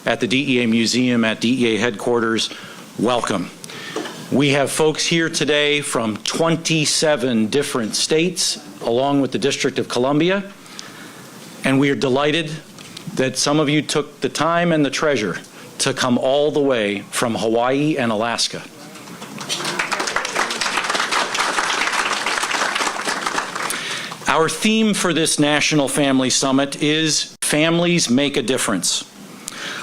at the DEA Museum at DEA headquarters, welcome. We have folks here today from 27 different states, along with the District of Columbia, and we are delighted that some of you took the time and the treasure to come all the way from Hawaii and Alaska. Our theme for this National Family Summit is Families Make a Difference.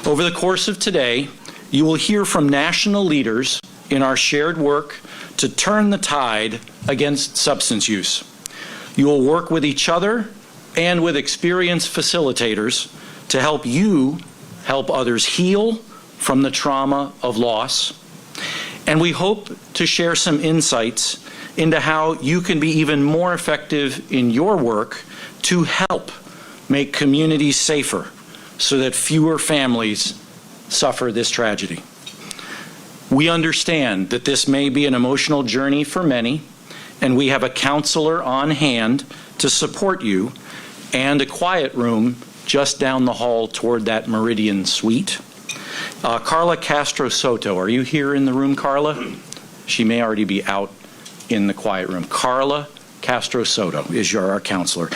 Over the course of today, you will hear from national leaders in our shared work to turn the tide against substance use. You will work with each other and with experienced facilitators to help you help others heal from the trauma of loss. And we hope to share some insights into how you can be even more effective in your work to help make communities safer so that fewer families suffer this tragedy. We understand that this may be an emotional journey for many, and we have a counselor on hand to support you and a quiet room just down the hall toward that Meridian suite. Carla Castro Soto, are you here in the room, Carla? She may already be out in the quiet room. Carla Castro Soto is our counselor.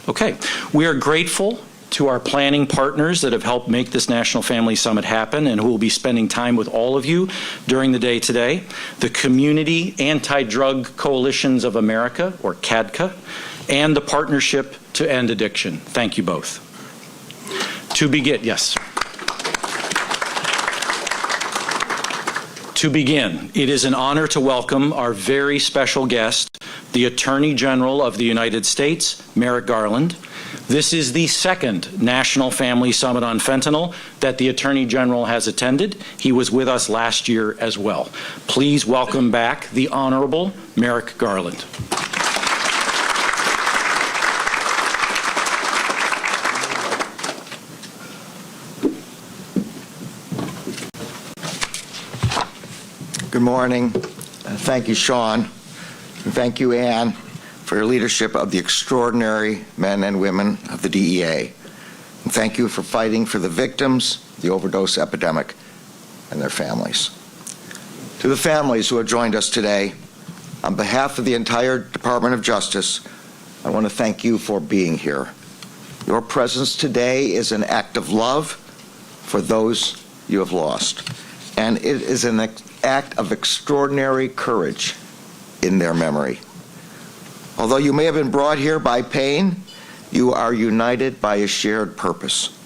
Okay, we are grateful to our planning partners that have helped make this National Family Summit happen and who will be spending time with all of you during the day today. The Community Anti-Drug Coalitions of America, or CADCA, and the Partnership to End Addiction. Thank you both. To begin, yes. To begin, it is an honor to welcome our very special guest, the Attorney General of the United States, Merrick Garland. This is the second National Family Summit on Fentanyl that the Attorney General has attended. He was with us last year as well. Please welcome back the Honorable Merrick Garland. Good morning. Thank you, Sean. And thank you, Ann, for your leadership of the extraordinary men and women of the DEA. And thank you for fighting for the victims of the overdose epidemic and their families. To the families who have joined us today, on behalf of the entire Department of Justice, I want to thank you for being here. Your presence today is an act of love for those you have lost, and it is an act of extraordinary courage in their memory. Although you may have been brought here by pain, you are united by a shared purpose.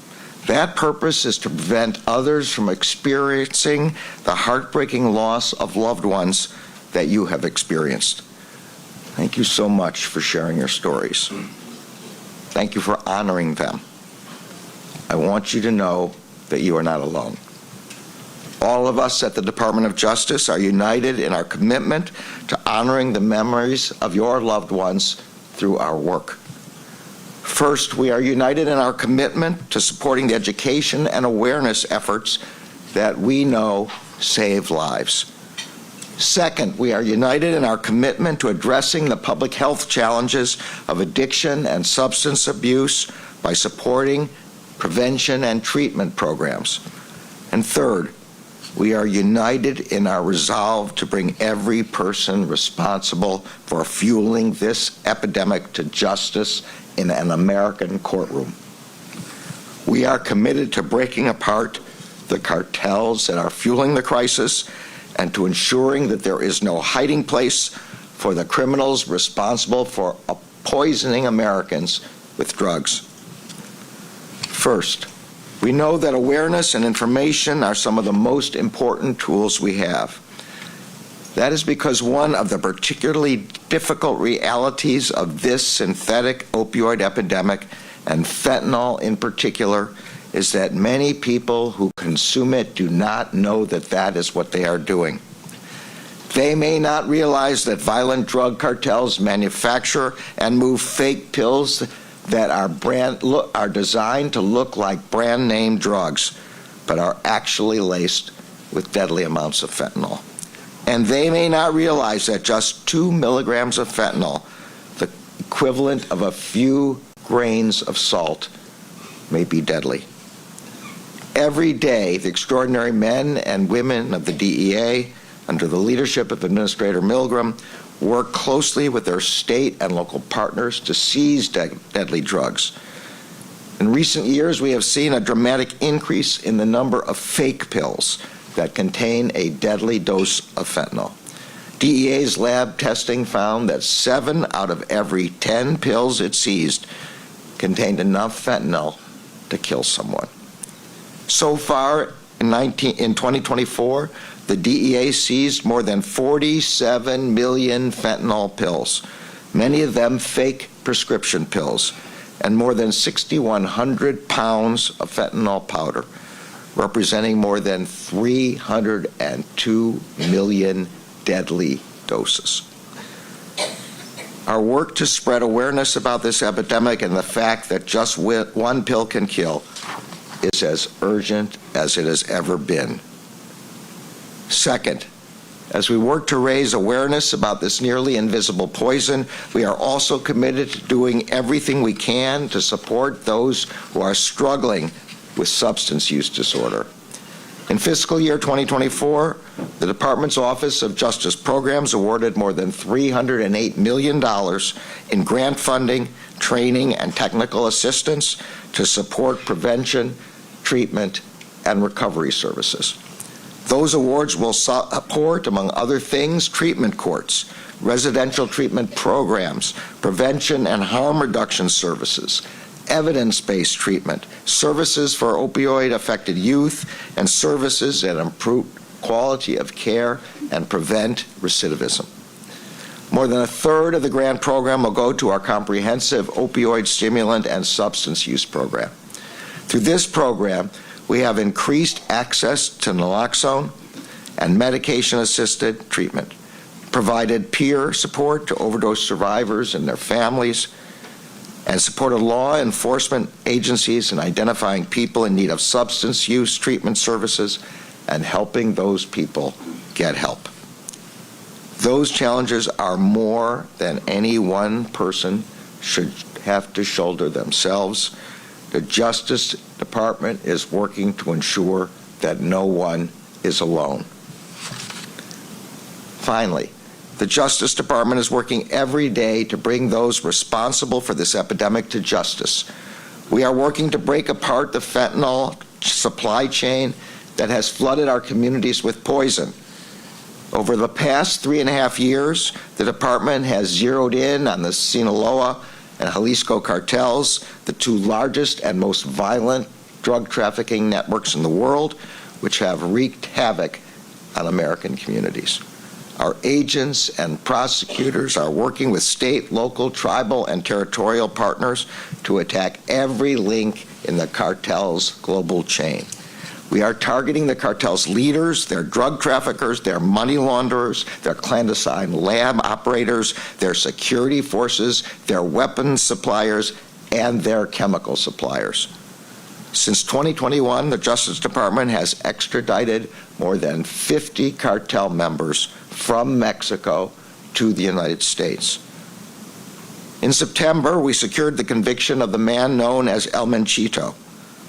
That purpose is to prevent others from experiencing the heartbreaking loss of loved ones that you have experienced. Thank you so much for sharing your stories. Thank you for honoring them. I want you to know that you are not alone. All of us at the Department of Justice are united in our commitment to honoring the memories of your loved ones through our work. First, we are united in our commitment to supporting the education and awareness efforts that we know save lives. Second, we are united in our commitment to addressing the public health challenges of addiction and substance abuse by supporting prevention and treatment programs. And third, we are united in our resolve to bring every person responsible for fueling this epidemic to justice in an American courtroom. We are committed to breaking apart the cartels that are fueling the crisis and to ensuring that there is no hiding place for the criminals responsible for poisoning Americans with drugs. First, we know that awareness and information are some of the most important tools we have. That is because one of the particularly difficult realities of this synthetic opioid epidemic, and fentanyl in particular, is that many people who consume it do not know that that is what they are doing. They may not realize that violent drug cartels manufacture and move fake pills that are designed to look like brand name drugs, but are actually laced with deadly amounts of fentanyl. And they may not realize that just 2 milligrams of fentanyl, the equivalent of a few grains of salt, may be deadly. Every day, the extraordinary men and women of the DEA, under the leadership of Administrator Milgram, work closely with their state and local partners to seize deadly drugs. In recent years, we have seen a dramatic increase in the number of fake pills that contain a deadly dose of fentanyl. DEA's lab testing found that 7 out of every 10 pills it seized contained enough fentanyl to kill someone. So far, in 2024, the DEA seized more than 47 million fentanyl pills, many of them fake prescription pills, and more than 6,100 pounds of fentanyl powder, representing more than 302 million deadly doses. Our work to spread awareness about this epidemic and the fact that just one pill can kill is as urgent as it has ever been. Second, as we work to raise awareness about this nearly invisible poison, we are also committed to doing everything we can to support those who are struggling with substance use disorder. In fiscal year 2024, the Department's Office of Justice Programs awarded more than $308 million in grant funding, training, and technical assistance to support prevention, treatment, and recovery services. Those awards will support, among other things, treatment courts, residential treatment programs, prevention and harm reduction services, evidence-based treatment, services for opioid-affected youth, and services that improve quality of care and prevent recidivism. More than a third of the grant program will go to our comprehensive opioid stimulant and substance use program. Through this program, we have increased access to naloxone and medication-assisted treatment, provided peer support to overdose survivors and their families, and supported law enforcement agencies in identifying people in need of substance use treatment services and helping those people get help. Those challenges are more than any one person should have to shoulder themselves. The Justice Department is working to ensure that no one is alone. Finally, the Justice Department is working every day to bring those responsible for this epidemic to justice. We are working to break apart the fentanyl supply chain that has flooded our communities with poison. Over the past 3.5 years, the department has zeroed in on the Sinaloa and Jalisco cartels, the two largest and most violent drug trafficking networks in the world, which have wreaked havoc on American communities. Our agents and prosecutors are working with state, local, tribal, and territorial partners to attack every link in the cartel's global chain. We are targeting the cartel's leaders, their drug traffickers, their money launderers, their clandestine lab operators, their security forces, their weapons suppliers, and their chemical suppliers. Since 2021, the Justice Department has extradited more than 50 cartel members from Mexico to the United States. In September, we secured the conviction of the man known as El Menchito,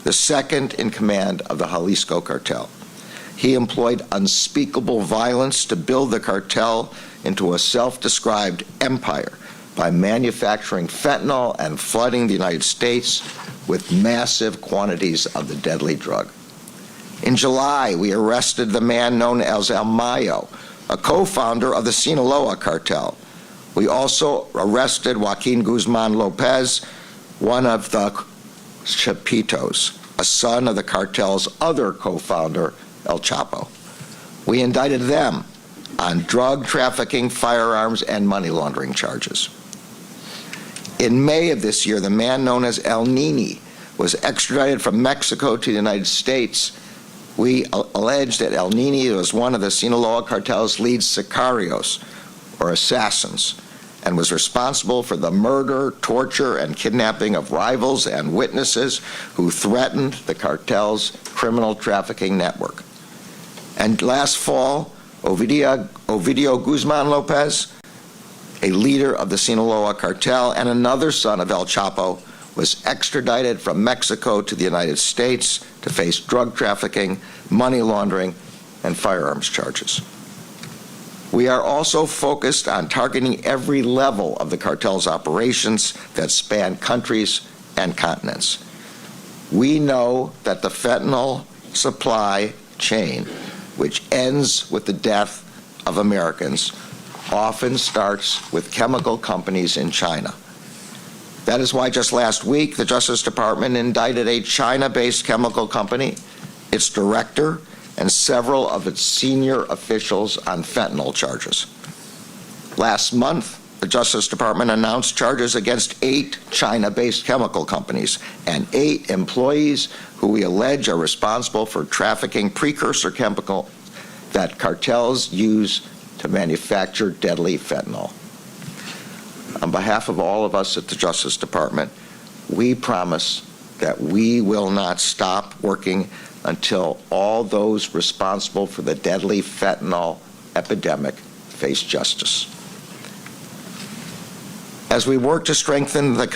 the second in command of the Jalisco cartel. He employed unspeakable violence to build the cartel into a self-described empire by manufacturing fentanyl and flooding the United States with massive quantities of the deadly drug. In July, we arrested the man known as El Mayo, a co-founder of the Sinaloa cartel. We also arrested Joaquin Guzman Lopez, one of the Chapitos, a son of the cartel's other co-founder, El Chapo. We indicted them on drug trafficking, firearms, and money laundering charges. In May of this year, the man known as El Nini was extradited from Mexico to the United States. We allege that El Nini was one of the Sinaloa cartel's lead sicarios, or assassins, and was responsible for the murder, torture, and kidnapping of rivals and witnesses who threatened the cartel's criminal trafficking network. And last fall, Ovidio Guzman Lopez, a leader of the Sinaloa cartel and another son of El Chapo, was extradited from Mexico to the United States to face drug trafficking, money laundering, and firearms charges. We are also focused on targeting every level of the cartel's operations that span countries and continents. We know that the fentanyl supply chain, which ends with the death of Americans, often starts with chemical companies in China. That is why just last week, the Justice Department indicted a China-based chemical company, its director, and several of its senior officials on fentanyl charges. Last month, the Justice Department announced charges against 8 China-based chemical companies and 8 employees who we allege are responsible for trafficking precursor chemical that cartels use to manufacture deadly fentanyl. On behalf of all of us at the Justice Department, we promise that we will not stop working until all those responsible for the deadly fentanyl epidemic face justice. As we work to strengthen the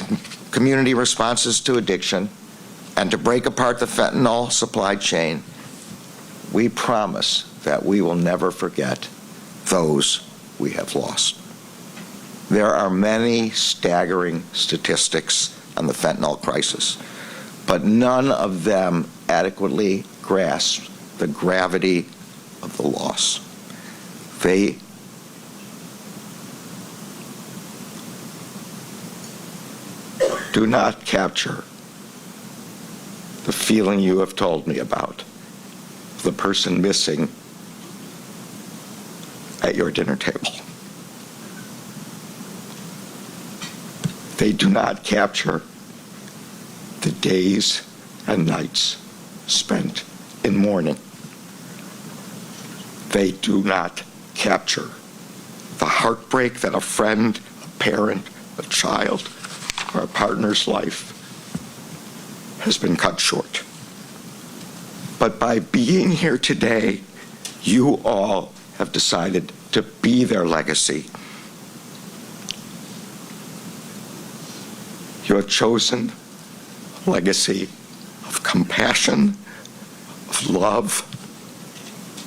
community responses to addiction and to break apart the fentanyl supply chain, we promise that we will never forget those we have lost. There are many staggering statistics on the fentanyl crisis, but none of them adequately grasp the gravity of the loss. They do not capture the feeling you have told me about, the person missing at your dinner table. They do not capture the days and nights spent in mourning. They do not capture the heartbreak that a friend, a parent, a child, or a partner's life has been cut short. But by being here today, you all have decided to be their legacy. You have chosen a legacy of compassion, of love,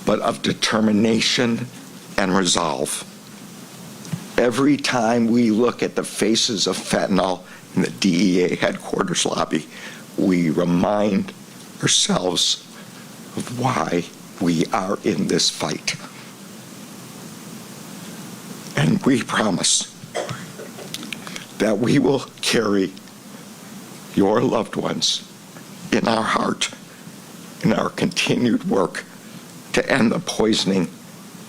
but of determination and resolve. Every time we look at the faces of fentanyl in the DEA headquarters lobby, we remind ourselves of why we are in this fight. And we promise that we will carry your loved ones in our heart in our continued work to end the poisoning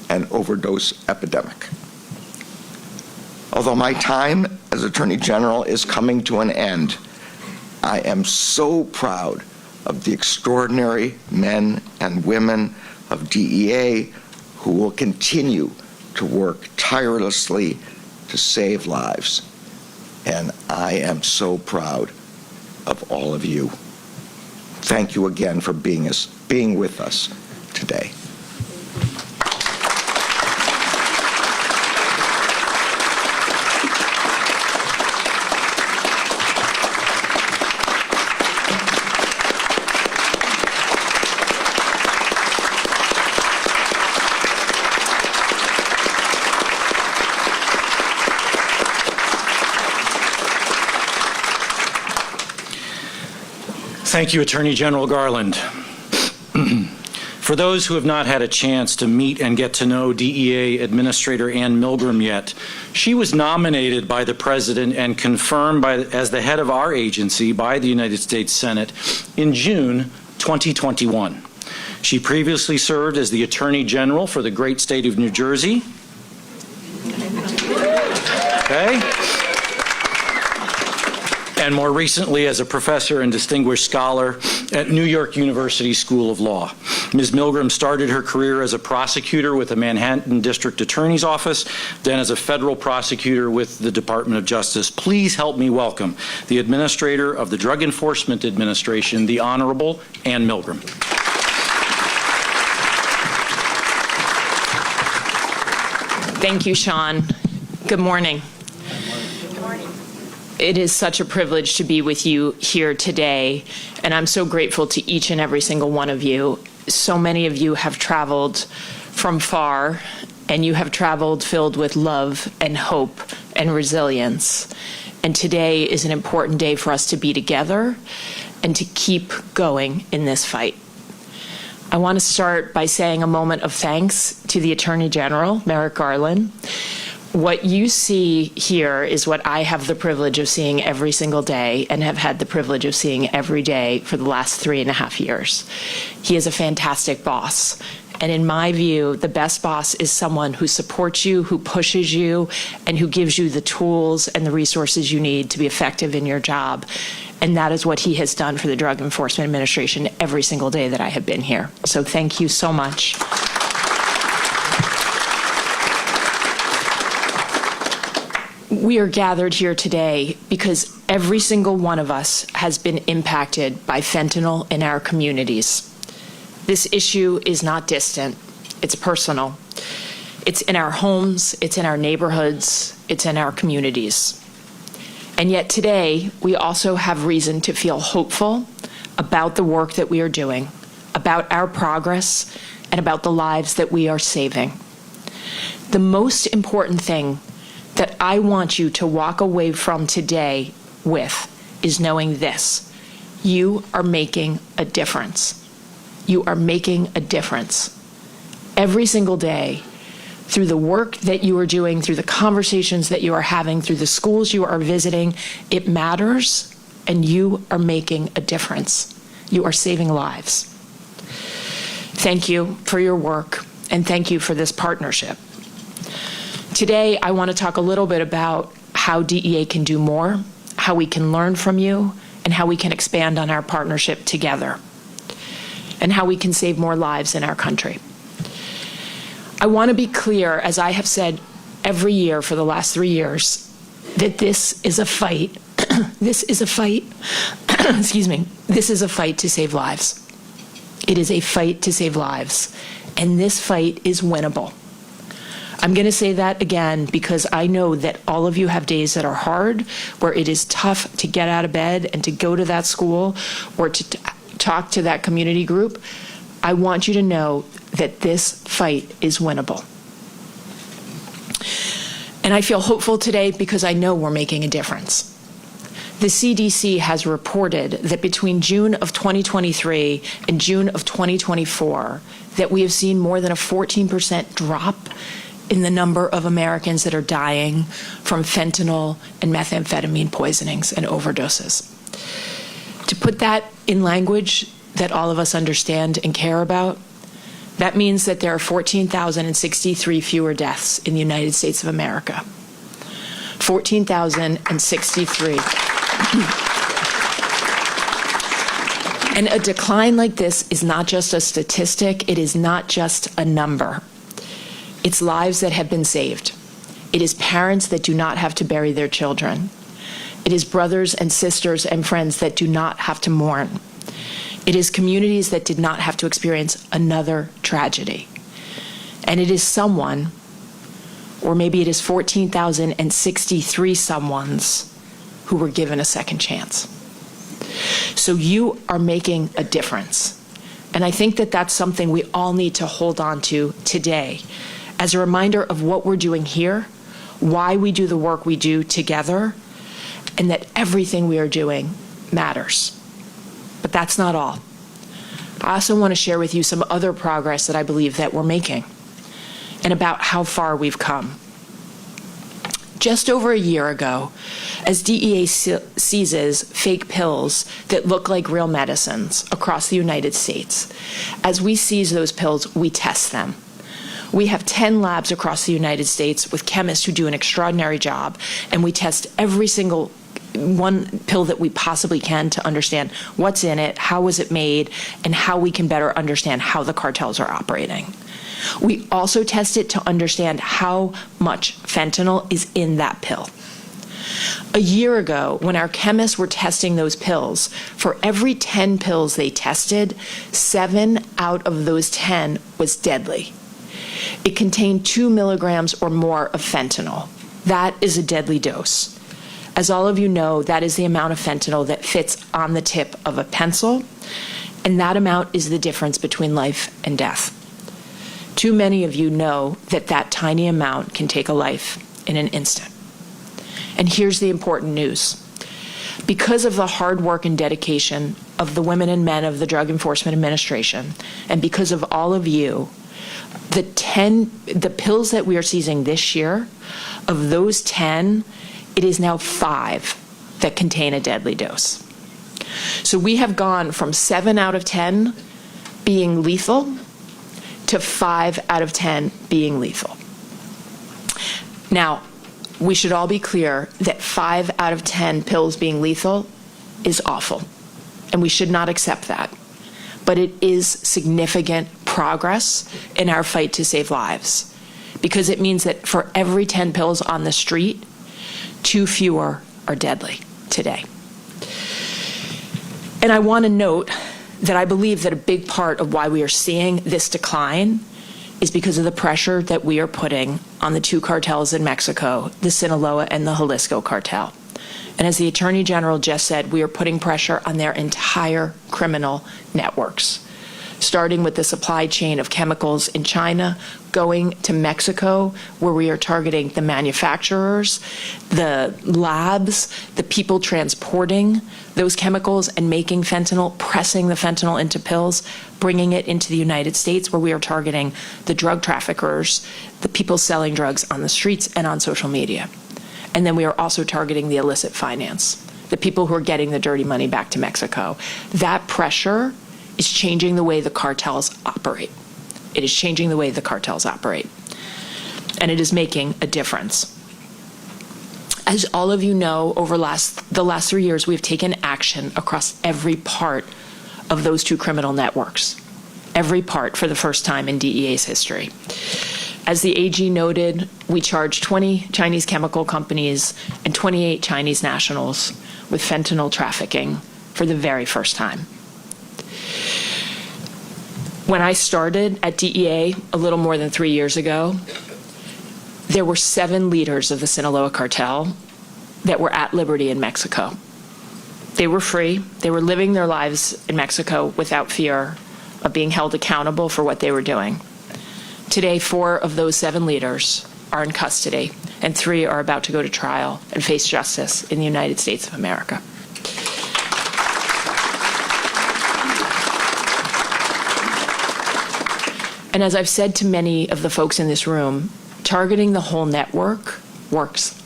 and overdose epidemic. Although my time as Attorney General is coming to an end, I am so proud of the extraordinary men and women of DEA who will continue to work tirelessly to save lives. And I am so proud of all of you. Thank you again for being with us today. Thank you, Attorney General Garland. For those who have not had a chance to meet and get to know DEA Administrator Ann Milgram yet, she was nominated by the President and confirmed as the head of our agency by the United States Senate in June 2021. She previously served as the Attorney General for the great state of New Jersey. Okay. And more recently as a professor and distinguished scholar at New York University School of Law. Ms. Milgram started her career as a prosecutor with the Manhattan District Attorney's Office, then as a federal prosecutor with the Department of Justice. Please help me welcome the Administrator of the Drug Enforcement Administration, the Honorable Ann Milgram. Thank you, Sean. Good morning. It is such a privilege to be with you here today, and I'm so grateful to each and every single one of you. So many of you have traveled from far, and you have traveled filled with love and hope and resilience. And today is an important day for us to be together and to keep going in this fight. I want to start by saying a moment of thanks to the Attorney General, Merrick Garland. What you see here is what I have the privilege of seeing every single day and have had the privilege of seeing every day for the last 3.5 years. He is a fantastic boss. And in my view, the best boss is someone who supports you, who pushes you, and who gives you the tools and the resources you need to be effective in your job. And that is what he has done for the Drug Enforcement Administration every single day that I have been here. So thank you so much. We are gathered here today because every single one of us has been impacted by fentanyl in our communities. This issue is not distant, it's personal. It's in our homes, it's in our neighborhoods, it's in our communities. And yet today, we also have reason to feel hopeful about the work that we are doing, about our progress, and about the lives that we are saving. The most important thing that I want you to walk away from today with is knowing this: you are making a difference. You are making a difference every single day through the work that you are doing, through the conversations that you are having, through the schools you are visiting. It matters, and you are making a difference. You are saving lives. Thank you for your work, and thank you for this partnership. Today, I want to talk a little bit about how DEA can do more, how we can learn from you, and how we can expand on our partnership together, and how we can save more lives in our country. I want to be clear, as I have said every year for the last 3 years, that this is a fight. This is a fight. Excuse me. This is a fight to save lives. It is a fight to save lives, and this fight is winnable. I'm going to say that again because I know that all of you have days that are hard, where it is tough to get out of bed and to go to that school or to talk to that community group. I want you to know that this fight is winnable. And I feel hopeful today because I know we're making a difference. The CDC has reported that between June of 2023 and June of 2024, that we have seen more than a 14% drop in the number of Americans that are dying from fentanyl and methamphetamine poisonings and overdoses. To put that in language that all of us understand and care about, that means that there are 14,063 fewer deaths in the United States of America. 14,063. And a decline like this is not just a statistic, it is not just a number. It's lives that have been saved. It is parents that do not have to bury their children. It is brothers and sisters and friends that do not have to mourn. It is communities that did not have to experience another tragedy. And it is someone, or maybe it is 14,063 someones, who were given a second chance. So you are making a difference. And I think that that's something we all need to hold on to today, as a reminder of what we're doing here, why we do the work we do together, and that everything we are doing matters. But that's not all. I also want to share with you some other progress that I believe that we're making, and about how far we've come. Just over a year ago, as DEA seizes fake pills that look like real medicines across the United States, as we seize those pills, we test them. We have 10 labs across the United States with chemists who do an extraordinary job, and we test every single one pill that we possibly can to understand what's in it, how was it made, and how we can better understand how the cartels are operating. We also test it to understand how much fentanyl is in that pill. A year ago, when our chemists were testing those pills, for every 10 pills they tested, 7 out of those 10 was deadly. It contained 2 milligrams or more of fentanyl. That is a deadly dose. As all of you know, that is the amount of fentanyl that fits on the tip of a pencil, and that amount is the difference between life and death. Too many of you know that that tiny amount can take a life in an instant. And here's the important news. Because of the hard work and dedication of the women and men of the Drug Enforcement Administration, and because of all of you, the pills that we are seizing this year, of those 10, it is now 5 that contain a deadly dose. So we have gone from 7 out of 10 being lethal to 5 out of 10 being lethal. Now, we should all be clear that 5 out of 10 pills being lethal is awful, and we should not accept that. But it is significant progress in our fight to save lives, because it means that for every 10 pills on the street, 2 fewer are deadly today. And I want to note that I believe that a big part of why we are seeing this decline is because of the pressure that we are putting on the 2 cartels in Mexico, the Sinaloa and the Jalisco cartel. And as the Attorney General just said, we are putting pressure on their entire criminal networks, starting with the supply chain of chemicals in China, going to Mexico, where we are targeting the manufacturers, the labs, the people transporting those chemicals and making fentanyl, pressing the fentanyl into pills, bringing it into the United States, where we are targeting the drug traffickers, the people selling drugs on the streets and on social media. And then we are also targeting the illicit finance, the people who are getting the dirty money back to Mexico. That pressure is changing the way the cartels operate. It is changing the way the cartels operate. And it is making a difference. As all of you know, over the last 3 years, we've taken action across every part of those 2 criminal networks. Every part for the first time in DEA's history. As the AG noted, we charged 20 Chinese chemical companies and 28 Chinese nationals with fentanyl trafficking for the very first time. When I started at DEA a little more than 3 years ago, there were 7 leaders of the Sinaloa cartel that were at liberty in Mexico. They were free. They were living their lives in Mexico without fear of being held accountable for what they were doing. Today, 4 of those 7 leaders are in custody, and 3 are about to go to trial and face justice in the United States of America. And as I've said to many of the folks in this room, targeting the whole network works.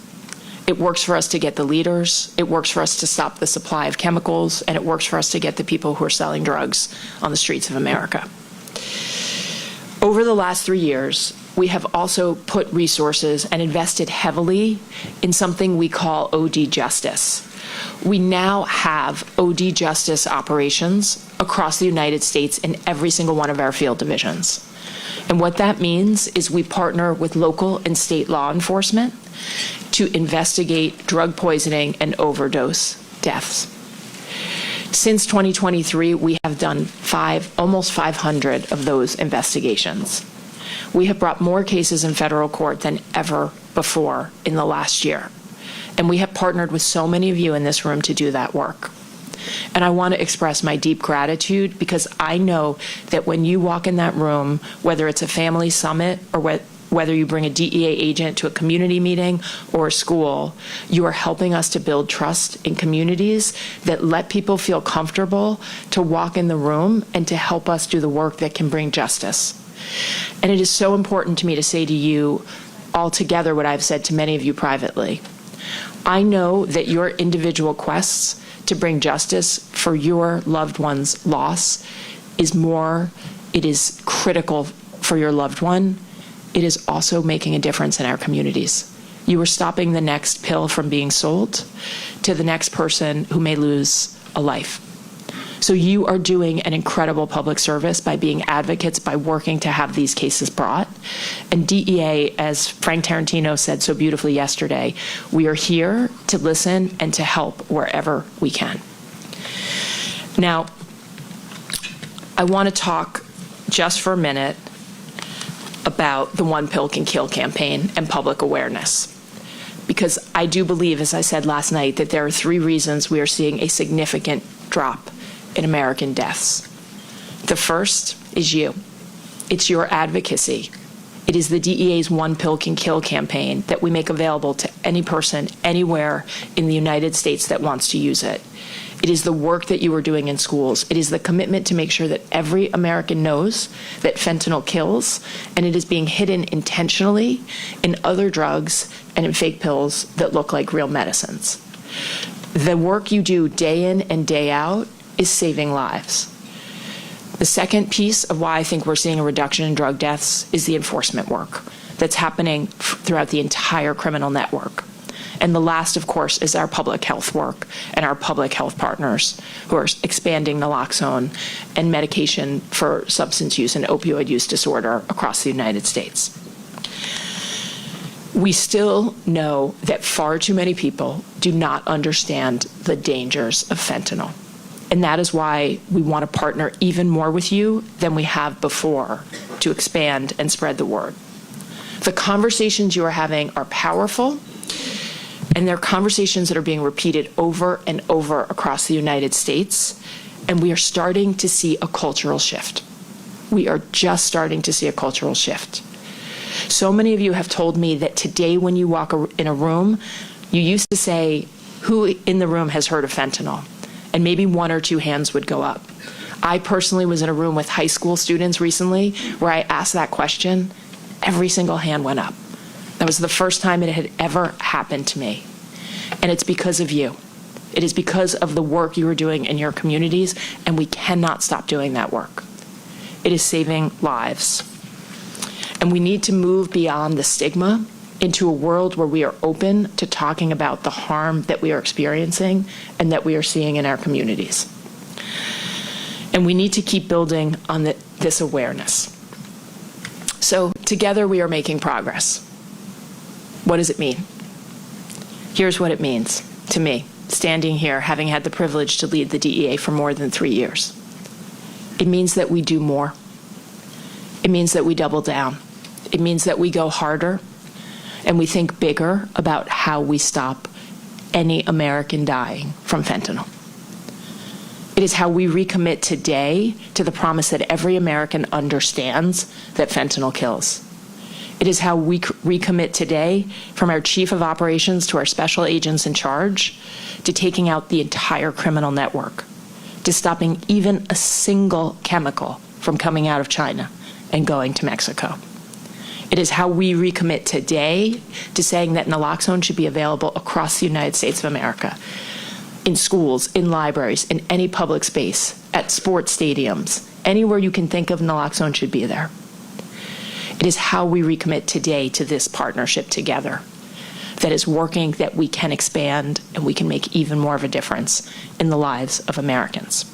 It works for us to get the leaders, it works for us to stop the supply of chemicals, and it works for us to get the people who are selling drugs on the streets of America. Over the last 3 years, we have also put resources and invested heavily in something we call OD Justice. We now have OD Justice operations across the United States in every single one of our field divisions. And what that means is we partner with local and state law enforcement to investigate drug poisoning and overdose deaths. Since 2023, we have done almost 500 of those investigations. We have brought more cases in federal court than ever before in the last year. And we have partnered with so many of you in this room to do that work. And I want to express my deep gratitude, because I know that when you walk in that room, whether it's a family summit or whether you bring a DEA agent to a community meeting or a school, you are helping us to build trust in communities that let people feel comfortable to walk in the room and to help us do the work that can bring justice. And it is so important to me to say to you all together what I've said to many of you privately. I know that your individual quests to bring justice for your loved one's loss it is critical for your loved one. It is also making a difference in our communities. You are stopping the next pill from being sold to the next person who may lose a life. So you are doing an incredible public service by being advocates, by working to have these cases brought. And DEA, as Frank Tarantino said so beautifully yesterday, we are here to listen and to help wherever we can. Now, I want to talk just for a minute about the One Pill Can Kill campaign and public awareness. because I do believe, as I said last night, that there are 3 reasons we are seeing a significant drop in American deaths. The first is you. It's your advocacy. It is the DEA's One Pill Can Kill campaign that we make available to any person, anywhere in the United States that wants to use it. It is the work that you are doing in schools. It is the commitment to make sure that every American knows that fentanyl kills, and it is being hidden intentionally in other drugs and in fake pills that look like real medicines. The work you do day in and day out is saving lives. The second piece of why I think we're seeing a reduction in drug deaths is the enforcement work that's happening throughout the entire criminal network. And the last, of course, is our public health work and our public health partners who are expanding naloxone and medication for substance use and opioid use disorder across the United States. We still know that far too many people do not understand the dangers of fentanyl. And that is why we want to partner even more with you than we have before to expand and spread the word. The conversations you are having are powerful, and they're conversations that are being repeated over and over across the United States, and we are starting to see a cultural shift. We are just starting to see a cultural shift. So many of you have told me that today when you walk in a room, you used to say, who in the room has heard of fentanyl? And maybe 1 or 2 hands would go up. I personally was in a room with high school students recently where I asked that question. Every single hand went up. That was the first time it had ever happened to me. And it's because of you. It is because of the work you are doing in your communities, and we cannot stop doing that work. It is saving lives. And we need to move beyond the stigma into a world where we are open to talking about the harm that we are experiencing and that we are seeing in our communities. And we need to keep building on this awareness. So together we are making progress. What does it mean? Here's what it means to me, standing here, having had the privilege to lead the DEA for more than 3 years. It means that we do more. It means that we double down. It means that we go harder and we think bigger about how we stop any American dying from fentanyl. It is how we recommit today to the promise that every American understands that fentanyl kills. It is how we recommit today, from our chief of operations to our special agents in charge, to taking out the entire criminal network, to stopping even a single chemical from coming out of China and going to Mexico. It is how we recommit today to saying that naloxone should be available across the United States of America, in schools, in libraries, in any public space, at sports stadiums, anywhere you can think of naloxone should be there. It is how we recommit today to this partnership together that is working, that we can expand, and we can make even more of a difference in the lives of Americans.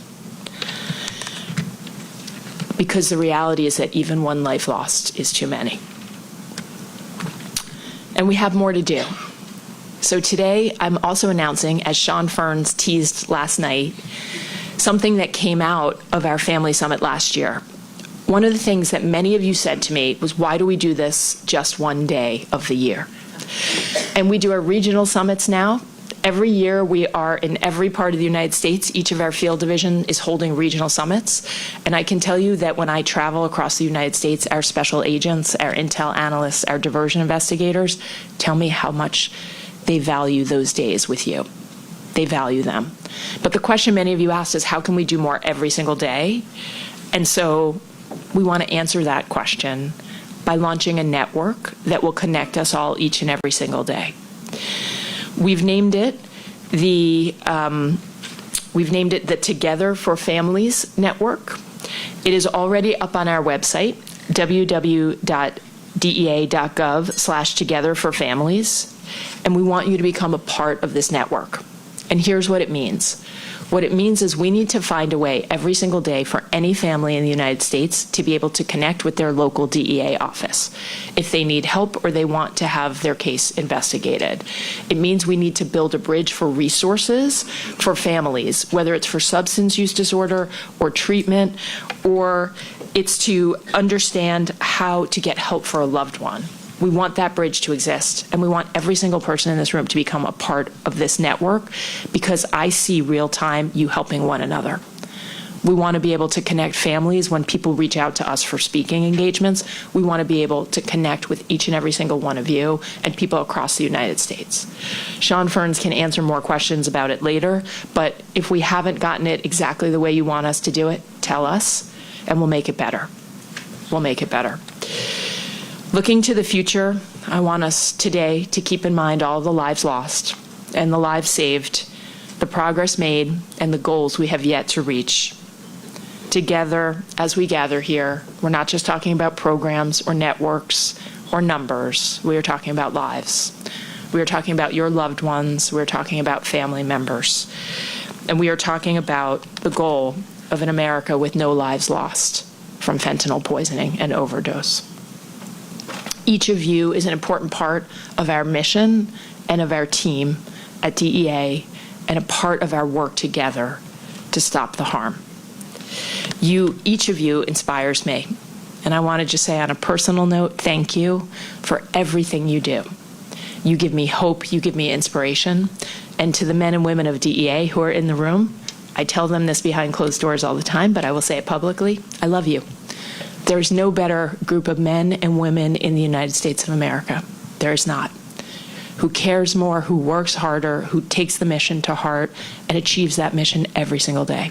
Because the reality is that even one life lost is too many. And we have more to do. So today, I'm also announcing, as Sean Ferns teased last night, something that came out of our Family Summit last year. One of the things that many of you said to me was, why do we do this just one day of the year? And we do our regional summits now. Every year, we are in every part of the United States. Each of our field division is holding regional summits. And I can tell you that when I travel across the United States, our special agents, our intel analysts, our diversion investigators tell me how much they value those days with you. They value them. But the question many of you asked is, how can we do more every single day? And so we want to answer that question by launching a network that will connect us all each and every single day. We've named it the Together for Families Network. It is already up on our website, www.dea.gov/togetherforfamilies, and we want you to become a part of this network. And here's what it means. What it means is we need to find a way every single day for any family in the United States to be able to connect with their local DEA office if they need help or they want to have their case investigated. It means we need to build a bridge for resources for families, whether it's for substance use disorder or treatment, or it's to understand how to get help for a loved one. We want that bridge to exist, and we want every single person in this room to become a part of this network, because I see real time you helping one another. We want to be able to connect families when people reach out to us for speaking engagements. We want to be able to connect with each and every single one of you and people across the United States. Sean Ferns can answer more questions about it later, but if we haven't gotten it exactly the way you want us to do it, tell us, and we'll make it better. We'll make it better. Looking to the future, I want us today to keep in mind all the lives lost and the lives saved, the progress made, and the goals we have yet to reach. Together, as we gather here, we're not just talking about programs or networks or numbers. We are talking about lives. We are talking about your loved ones. We're talking about family members. And we are talking about the goal of an America with no lives lost from fentanyl poisoning and overdose. Each of you is an important part of our mission and of our team at DEA, and a part of our work together to stop the harm. Each of you inspires me. And I want to just say on a personal note, thank you for everything you do. You give me hope, you give me inspiration. And to the men and women of DEA who are in the room, I tell them this behind closed doors all the time, but I will say it publicly, I love you. There's no better group of men and women in the United States of America. There is not. Who cares more, who works harder, who takes the mission to heart and achieves that mission every single day.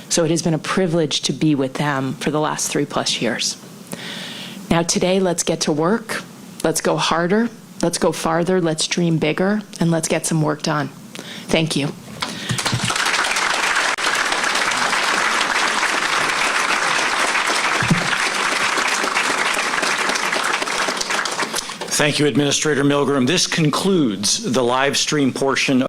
So it has been a privilege to be with them for the last 3+ years. Now today, let's get to work. Let's go harder. Let's go farther. Let's dream bigger. And let's get some work done. Thank you. Thank you, Administrator Milgram. This concludes the live stream portion.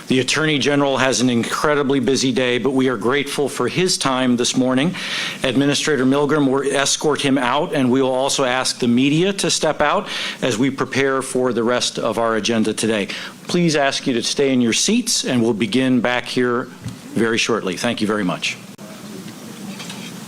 The Attorney General has an incredibly busy day, but we are grateful for his time this morning. Administrator Milgram will escort him out, and we will also ask the media to step out as we prepare for the rest of our agenda today. Please ask you to stay in your seats, and we'll begin back here very shortly. Thank you very much.